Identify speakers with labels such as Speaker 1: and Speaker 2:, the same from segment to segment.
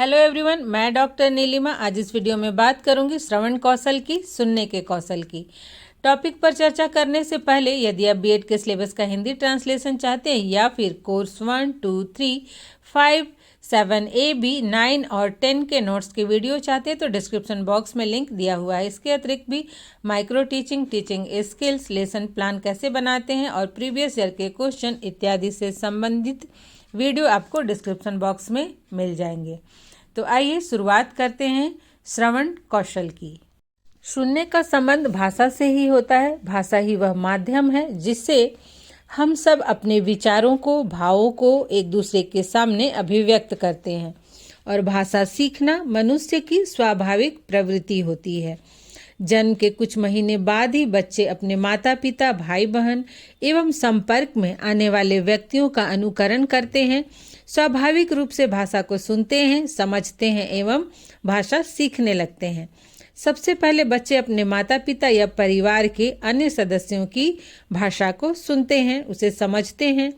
Speaker 1: Hello everyone, मैं doctor Nilima आज इस वीडियो में बात करूंगी श्रवण कौशल की, सुनने के कौशल की। टॉपिक पर चर्चा करने से पहले यदि आप बीएड के सिलेबस का हिंदी ट्रांसलेशन चाहते हैं या फिर कोर्स 1, 2, 3, 5, 7, A, B, 9 और 10 के नोट्स की वीडियो चाहते हैं तो डिस्क्रिप्शन बॉक्स में लिंक दिया हुआ है। इसके अतिरिक्त भी micro teaching, teaching skills, lesson plan कैसे बनाते हैं और प्रीवियस ईयर के क्वेश्चन इत्यादि से संबंधित वीडियो आपको डिस्क्रिप्शन बॉक्स में मिल जाएंगे। तो आइए शुरुआत करते हैं श्रवण कौशल की। सुनने का संबंध भाषा से ही होता है। भाषा ही वह माध्यम है जिससे हम सब अपने विचारों को, भावों को एक दूसरे के सामने अभिव्यक्त करते हैं और भाषा सीखना मनुष्य की स्वाभाविक प्रवृत्ति होती है। जन्म के कुछ महीने बाद ही बच्चे अपने माता पिता, भाई बहन एवं संपर्क में आने वाले व्यक्तियों का अनुकरण करते हैं। स्वाभाविक रूप से भाषा को सुनते हैं, समझते हैं एवं भाषा सीखने लगते हैं। सबसे पहले बच्चे अपने माता पिता या परिवार के अन्य सदस्यों की भाषा को सुनते हैं, उसे समझते हैं,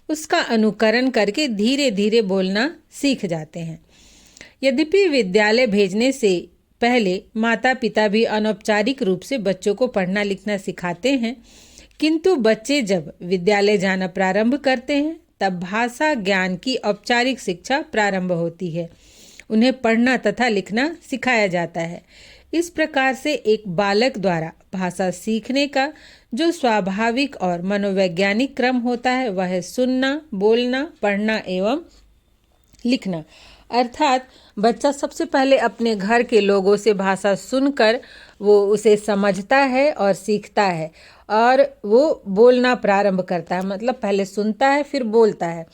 Speaker 1: उसका अनुकरण करके धीरे धीरे बोलना सीख जाते हैं। यद्यपि विद्यालय भेजने से पहले माता पिता भी अनौपचारिक रूप से बच्चों को पढ़ना लिखना सिखाते हैं, किंतु बच्चे जब विद्यालय जाना प्रारंभ करते हैं तब भाषा ज्ञान की औपचारिक शिक्षा प्रारंभ होती है। उन्हें पढ़ना तथा लिखना सिखाया जाता है। इस प्रकार से एक बालक द्वारा भाषा सीखने का जो स्वाभाविक और मनोवैज्ञानिक क्रम होता है वह है सुनना, बोलना, पढ़ना एवं लिखना। अर्थात बच्चा सबसे पहले अपने घर के लोगों से भाषा सुनकर वो उसे समझता है और सीखता है और वो बोलना प्रारंभ करता है। मतलब पहले सुनता है फिर बोलता है।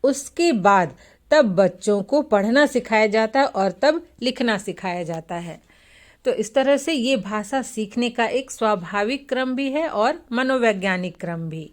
Speaker 1: उसके बाद तब बच्चों को पढ़ना सिखाया जाता है और तब लिखना सिखाया जाता है। तो इस तरह से ये भाषा सीखने का एक स्वाभाविक क्रम भी है और मनोवैज्ञानिक क्रम भी।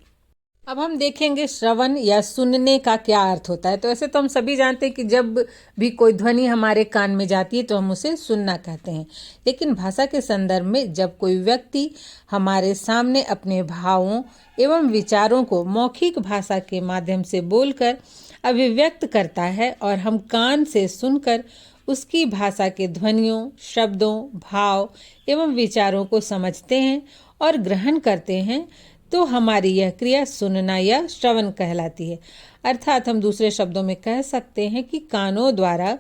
Speaker 1: अब हम देखेंगे श्रवण या सुनने का क्या अर्थ होता है। तो ऐसे तो हम सभी जानते हैं कि जब भी कोई ध्वनि हमारे कान में जाती है तो हम उसे सुनना कहते हैं, लेकिन भाषा के संदर्भ में जब कोई व्यक्ति हमारे सामने अपने भावों एवं विचारों को मौखिक भाषा के माध्यम से बोलकर अभिव्यक्त करता है और हम कान से सुनकर उसकी भाषा के ध्वनियों, शब्दों, भाव एवं विचारों को समझते हैं और ग्रहण करते हैं तो हमारी यह क्रिया सुनना या श्रवण कहलाती है। अर्थात हम दूसरे शब्दों में कह सकते हैं कि कानों द्वारा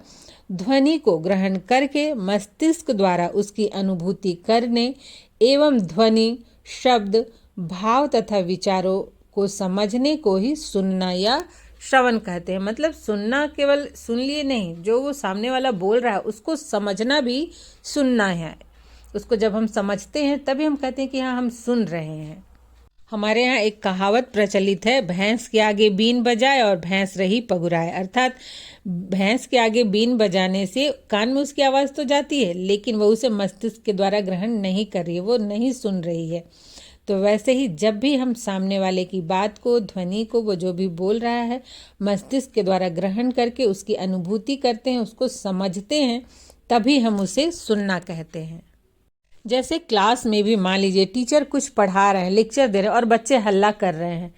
Speaker 1: ध्वनि को ग्रहण करके मस्तिष्क द्वारा उसकी अनुभूति करने एवं ध्वनि, शब्द, भाव तथा विचारों को समझने को ही सुनना या श्रवण कहते हैं। मतलब सुनना केवल सुन लिए नहीं, जो वो सामने वाला बोल रहा है उसको समझना भी सुनना है। उसको जब हम समझते हैं तभी हम कहते हैं कि हाँ, हम सुन रहे हैं। हमारे यहाँ एक कहावत प्रचलित है, भैंस के आगे बीन बजाए और भैंस रही पगुराए। अर्थात भैंस के आगे बीन बजाने से कान में उसकी आवाज़ तो जाती है लेकिन वो उसे मस्तिष्क के द्वारा ग्रहण नहीं कर रही है, वो नहीं सुन रही है। तो वैसे ही जब भी हम सामने वाले की बात को, ध्वनि को, वो जो भी बोल रहा है मस्तिष्क के द्वारा ग्रहण करके उसकी अनुभूति करते हैं, उसको समझते हैं, तभी हम उसे सुनना कहते हैं। जैसे क्लास में भी मान लीजिए टीचर कुछ पढ़ा रहे हैं, लेक्चर दे रहे हैं और बच्चे हल्ला कर रहे हैं,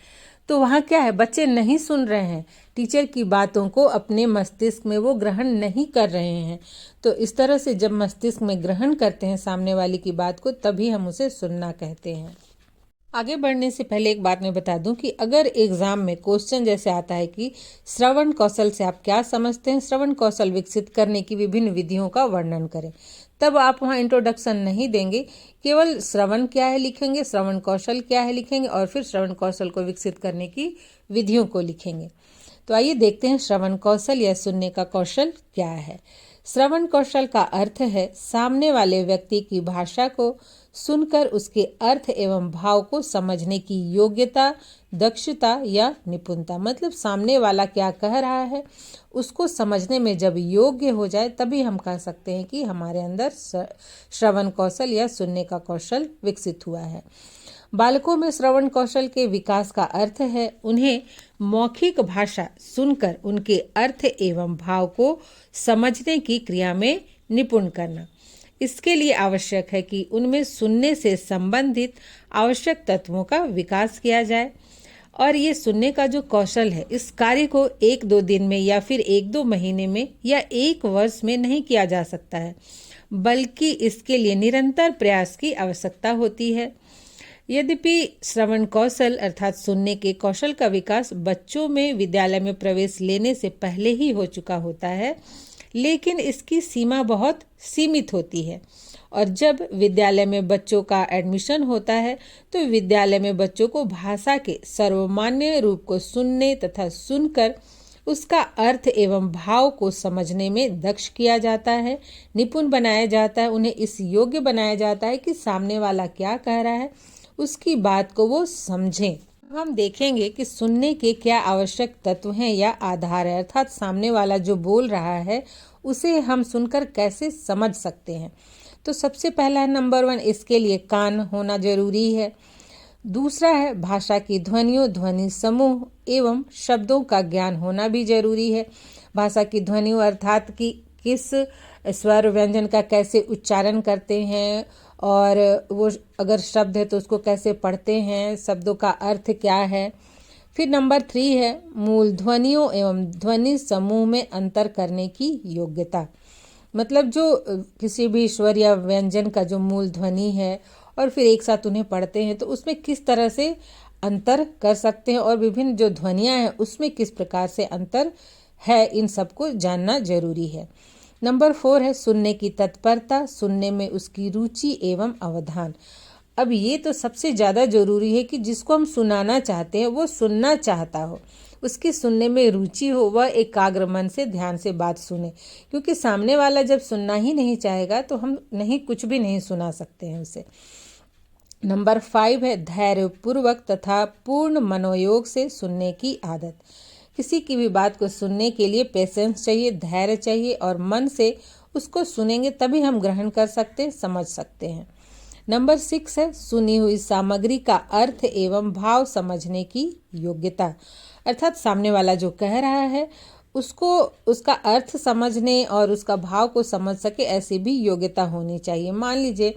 Speaker 1: तो वहाँ क्या है, बच्चे नहीं सुन रहे हैं, टीचर की बातों को अपने मस्तिष्क में वो ग्रहण नहीं कर रहे हैं। तो इस तरह से जब मस्तिष्क में ग्रहण करते हैं सामने वाले की बात को तभी हम उसे सुनना कहते हैं। आगे बढ़ने से पहले एक बात मैं बता दूं कि अगर एग्जाम में क्वेश्चन जैसे आता है कि श्रवण कौशल से आप क्या समझते हैं, श्रवण कौशल विकसित करने की विभिन्न विधियों का वर्णन करें, तब आप वहाँ इंट्रोडक्शन नहीं देंगे, केवल श्रवण क्या है लिखेंगे, श्रवण कौशल क्या है लिखेंगे और फिर श्रवण कौशल को विकसित करने की विधियों को लिखेंगे। तो आइए देखते हैं श्रवण कौशल या सुनने का कौशल क्या है। श्रवण कौशल का अर्थ है सामने वाले व्यक्ति की भाषा को सुनकर उसके अर्थ एवं भाव को समझने की योग्यता, दक्षता या निपुणता। मतलब सामने वाला क्या कह रहा है उसको समझने में जब योग्य हो जाए तभी हम कह सकते हैं कि हमारे अंदर श्रवण कौशल या सुनने का कौशल विकसित हुआ है। बालकों में श्रवण कौशल के विकास का अर्थ है उन्हें मौखिक भाषा सुनकर उनके अर्थ एवं भाव को समझने की क्रिया में निपुण करना। इसके लिए आवश्यक है कि उनमें सुनने से संबंधित आवश्यक तत्वों का विकास किया जाए और ये सुनने का जो कौशल है, इस कार्य को 1-2 दिन में या फिर 1-2 महीने में या 1 वर्ष में नहीं किया जा सकता है, बल्कि इसके लिए निरंतर प्रयास की आवश्यकता होती है। यद्यपि श्रवण कौशल अर्थात सुनने के कौशल का विकास बच्चों में विद्यालय में प्रवेश लेने से पहले ही हो चुका होता है, लेकिन इसकी सीमा बहुत सीमित होती है। और जब विद्यालय में बच्चों का एडमिशन होता है तो विद्यालय में बच्चों को भाषा के सर्वमान्य रूप को सुनने तथा सुनकर उसका अर्थ एवं भाव को समझने में दक्ष किया जाता है, निपुण बनाया जाता है। उन्हें इस योग्य बनाया जाता है कि सामने वाला क्या कह रहा है, उसकी बात को वो समझें। हम देखेंगे कि सुनने के क्या आवश्यक तत्व हैं या आधार है, अर्थात सामने वाला जो बोल रहा है उसे हम सुनकर कैसे समझ सकते हैं। तो सबसे पहला है नंबर 1, इसके लिए कान होना जरूरी है। दूसरा है भाषा की ध्वनियों, ध्वनि समूह एवं शब्दों का ज्ञान होना भी जरूरी है। भाषा की ध्वनियों अर्थात कि किस स्वर व्यंजन का कैसे उच्चारण करते हैं, और वो अगर शब्द है तो उसको कैसे पढ़ते हैं, शब्दों का अर्थ क्या है। फिर नंबर 3 है मूल ध्वनियों एवं ध्वनि समूह में अंतर करने की योग्यता। मतलब जो किसी भी स्वर या व्यंजन का जो मूल ध्वनि है और फिर एक साथ उन्हें पढ़ते हैं तो उसमें किस तरह से अंतर कर सकते हैं, और विभिन्न जो ध्वनियाँ हैं उसमें किस प्रकार से अंतर है, इन सबको जानना जरूरी है। नंबर 4 है सुनने की तत्परता, सुनने में उसकी रुचि एवं अवधान। अब ये तो सबसे ज़्यादा जरूरी है कि जिसको हम सुनाना चाहते हैं वो सुनना चाहता हो, उसकी सुनने में रुचि हो, वह एकाग्र मन से ध्यान से बात सुने, क्योंकि सामने वाला जब सुनना ही नहीं चाहेगा तो हम कुछ भी नहीं सुना सकते हैं उसे। नंबर 5 है धैर्य पूर्वक तथा पूर्ण मनोयोग से सुनने की आदत। किसी की भी बात को सुनने के लिए पेशेंस चाहिए, धैर्य चाहिए, और मन से उसको सुनेंगे तभी हम ग्रहण कर सकते हैं, समझ सकते हैं। नंबर 6 है सुनी हुई सामग्री का अर्थ एवं भाव समझने की योग्यता, अर्थात सामने वाला जो कह रहा है उसको उसका अर्थ समझने और उसका भाव को समझ सके, ऐसी भी योग्यता होनी चाहिए। मान लीजिए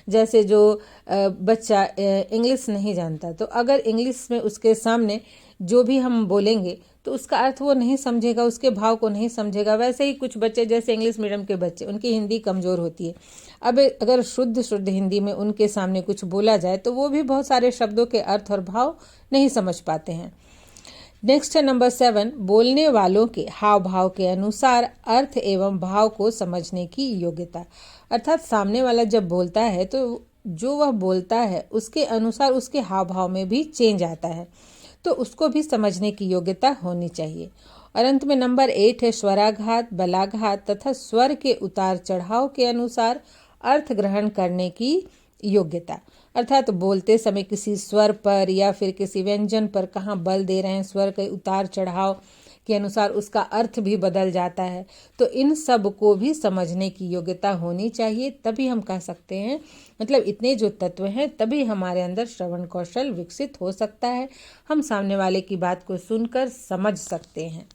Speaker 1: जैसे जो बच्चा इंग्लिश नहीं जानता, तो अगर इंग्लिश में उसके सामने जो भी हम बोलेंगे तो उसका अर्थ वो नहीं समझेगा, उसके भाव को नहीं समझेगा। वैसे ही कुछ बच्चे जैसे इंग्लिश मीडियम के बच्चे, उनकी हिंदी कमज़ोर होती है। अब अगर शुद्ध हिंदी में उनके सामने कुछ बोला जाए तो वो भी बहुत सारे शब्दों के अर्थ और भाव नहीं समझ पाते हैं। नेक्स्ट है नंबर 7 बोलने वालों के हाव भाव के अनुसार अर्थ एवं भाव को समझने की योग्यता, अर्थात सामने वाला जब बोलता है तो जो वह बोलता है उसके अनुसार उसके हाव भाव में भी चेंज आता है, तो उसको भी समझने की योग्यता होनी चाहिए। और अंत में नंबर 8 है स्वराघात, बलाघात तथा स्वर के उतार चढ़ाव के अनुसार अर्थ ग्रहण करने की योग्यता, अर्थात बोलते समय किसी स्वर पर या फिर किसी व्यंजन पर कहाँ बल दे रहे हैं, स्वर के उतार चढ़ाव के अनुसार उसका अर्थ भी बदल जाता है। तो इन सब को भी समझने की योग्यता होनी चाहिए, तभी हम कह सकते हैं, मतलब इतने जो तत्व हैं तभी हमारे अंदर श्रवण कौशल विकसित हो सकता है, हम सामने वाले की बात को सुनकर समझ सकते हैं।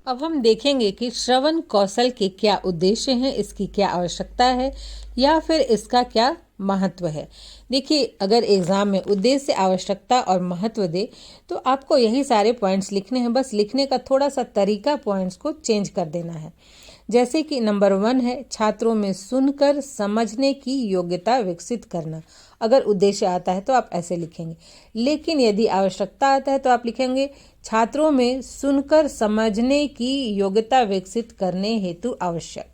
Speaker 1: अब हम देखेंगे कि श्रवण कौशल के क्या उद्देश्य हैं, इसकी क्या आवश्यकता है या फिर इसका क्या महत्व है। देखिए, अगर एग्जाम में उद्देश्य, आवश्यकता और महत्व दे तो आपको यही सारे पॉइंट्स लिखने हैं, बस लिखने का थोड़ा सा तरीका पॉइंट्स को चेंज कर देना है। जैसे कि नंबर 1 है छात्रों में सुनकर समझने की योग्यता विकसित करना। अगर उद्देश्य आता है तो आप ऐसे लिखेंगे, लेकिन यदि आवश्यकता आता है तो आप लिखेंगे छात्रों में सुनकर समझने की योग्यता विकसित करने हेतु आवश्यक।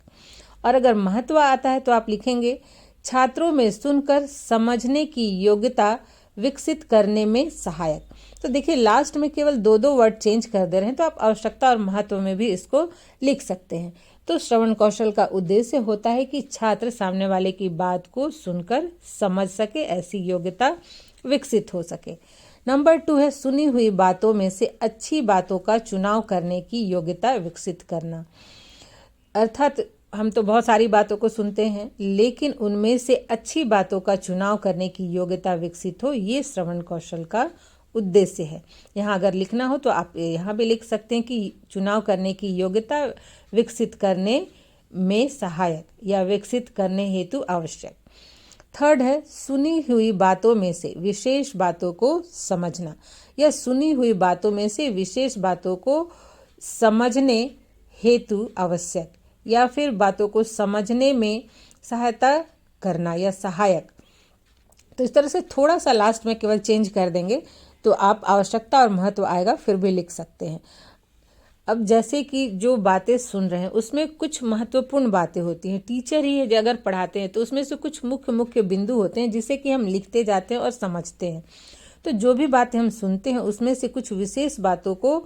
Speaker 1: और अगर महत्व आता है तो आप लिखेंगे छात्रों में सुनकर समझने की योग्यता विकसित करने में सहायक। तो देखिए, लास्ट में केवल 2 वर्ड चेंज कर दे रहे हैं, तो आप आवश्यकता और महत्व में भी इसको लिख सकते हैं। तो श्रवण कौशल का उद्देश्य होता है कि छात्र सामने वाले की बात को सुनकर समझ सके, ऐसी योग्यता विकसित हो सके। नंबर 2 है सुनी हुई बातों में से अच्छी बातों का चुनाव करने की योग्यता विकसित करना, अर्थात हम तो बहुत सारी बातों को सुनते हैं, लेकिन उनमें से अच्छी बातों का चुनाव करने की योग्यता विकसित हो, ये श्रवण कौशल का उद्देश्य है। यहाँ अगर लिखना हो तो आप यहाँ भी लिख सकते हैं कि चुनाव करने की योग्यता विकसित करने में सहायक या विकसित करने हेतु आवश्यक। थर्ड है सुनी हुई बातों में से विशेष बातों को समझना, या सुनी हुई बातों में से विशेष बातों को समझने हेतु आवश्यक, या फिर बातों को समझने में सहायता करना या सहायक। तो इस तरह से थोड़ा सा लास्ट में केवल चेंज कर देंगे तो आप आवश्यकता और महत्व आएगा फिर भी लिख सकते हैं। अब जैसे कि जो बातें सुन रहे हैं उसमें कुछ महत्वपूर्ण बातें होती हैं, टीचर ही अगर पढ़ाते हैं तो उसमें से कुछ मुख्य बिंदु होते हैं जिसे कि हम लिखते जाते हैं और समझते हैं। तो जो भी बातें हम सुनते हैं उसमें से कुछ विशेष बातों को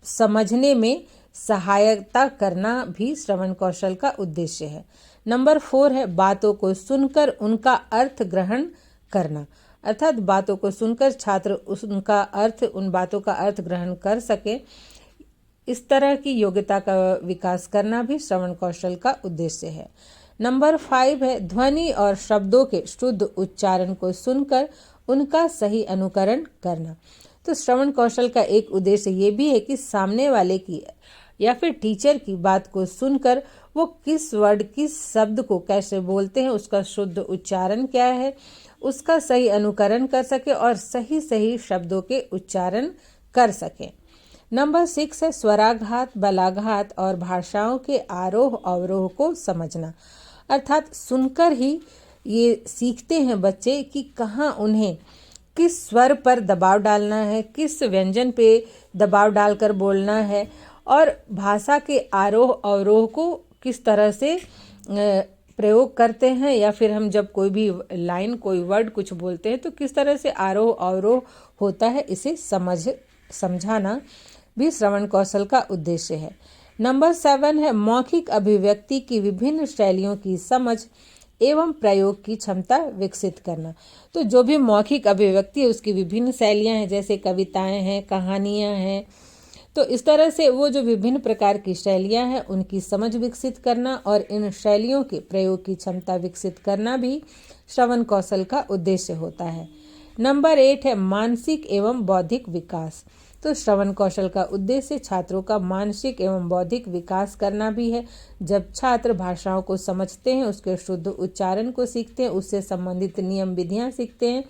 Speaker 1: समझने में सहायता करना भी श्रवण कौशल का उद्देश्य है। नंबर 4 है बातों को सुनकर उनका अर्थ ग्रहण करना, अर्थात बातों को सुनकर छात्र उन बातों का अर्थ ग्रहण कर सके, इस तरह की योग्यता का विकास करना भी श्रवण कौशल का उद्देश्य है। नंबर 5 है ध्वनि और शब्दों के शुद्ध उच्चारण को सुनकर उनका सही अनुकरण करना। तो श्रवण कौशल का एक उद्देश्य ये भी है कि सामने वाले की या फिर टीचर की बात को सुनकर वो किस वर्ड किस शब्द को कैसे बोलते हैं, उसका शुद्ध उच्चारण क्या है, उसका सही अनुकरण कर सके और सही शब्दों के उच्चारण कर सके। नंबर 6 है स्वराघात, बलाघात और भाषाओं के आरोह अवरोह को समझना, अर्थात सुनकर ही ये सीखते हैं बच्चे कि कहाँ उन्हें किस स्वर पर दबाव डालना है, किस व्यंजन पे दबाव डालकर बोलना है, और भाषा के आरोह अवरोह को किस तरह से प्रयोग करते हैं, या फिर हम जब कोई भी लाइन कोई वर्ड कुछ बोलते हैं तो किस तरह से आरोह अवरोह होता है, इसे समझाना भी श्रवण कौशल का उद्देश्य है। नंबर 7 है मौखिक अभिव्यक्ति की विभिन्न शैलियों की समझ एवं प्रयोग की क्षमता विकसित करना। तो जो भी मौखिक अभिव्यक्ति है उसकी विभिन्न शैलियाँ हैं, जैसे कविताएं हैं, कहानियाँ हैं, तो इस तरह से वो जो विभिन्न प्रकार की शैलियाँ हैं उनकी समझ विकसित करना और इन शैलियों के प्रयोग की क्षमता विकसित करना भी श्रवण कौशल का उद्देश्य होता है। नंबर 8 है मानसिक एवं बौद्धिक विकास। तो श्रवण कौशल का उद्देश्य छात्रों का मानसिक एवं बौद्धिक विकास करना भी है। जब छात्र भाषाओं को समझते हैं, उसके शुद्ध उच्चारण को सीखते हैं, उससे संबंधित नियम विधियाँ सीखते हैं,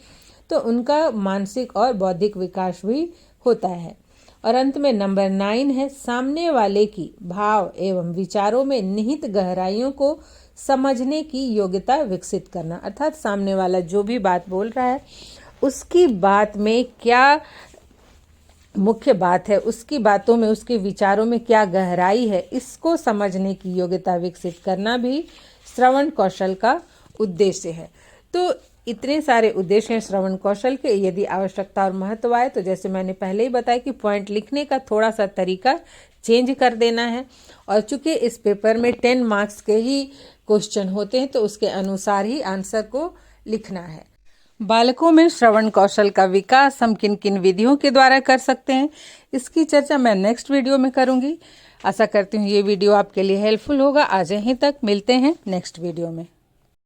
Speaker 1: तो उनका मानसिक और बौद्धिक विकास भी होता है। और अंत में नंबर 9 है सामने वाले की भाव एवं विचारों में निहित गहराइयों को समझने की योग्यता विकसित करना, अर्थात सामने वाला जो भी बात बोल रहा है उसकी बात में क्या मुख्य बात है, उसकी बातों में उसके विचारों में क्या गहराई है, इसको समझने की योग्यता विकसित करना भी श्रवण कौशल का उद्देश्य है। तो इतने सारे उद्देश्य हैं श्रवण कौशल के। यदि आवश्यकता और महत्व आए तो जैसे मैंने पहले ही बताया कि पॉइंट लिखने का थोड़ा सा तरीका चेंज कर देना है, और चूंकि इस पेपर में 10 मार्क्स के ही क्वेश्चन होते हैं तो उसके अनुसार ही आंसर को लिखना है। बालकों में श्रवण कौशल का विकास हम किन किन विधियों के द्वारा कर सकते हैं, इसकी चर्चा मैं नेक्स्ट वीडियो में करूंगी। आशा करती हूँ ये वीडियो आपके लिए हेल्पफुल होगा। आज यहीं तक, मिलते हैं नेक्स्ट वीडियो में।